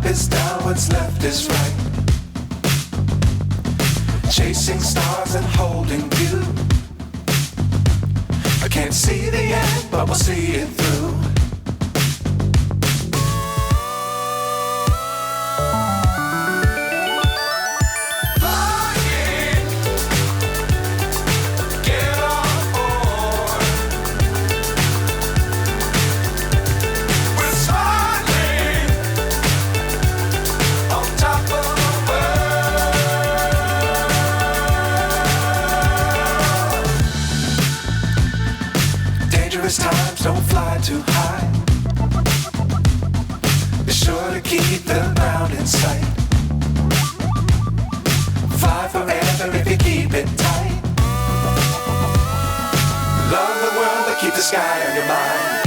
is down, what's left is right. Chasing stars and holding you. I can't see the end, but we'll see it through. Times don't fly too high. Be sure to keep the ground in sight. Fly forever if you keep it tight. Love the world, but keep the sky on your mind.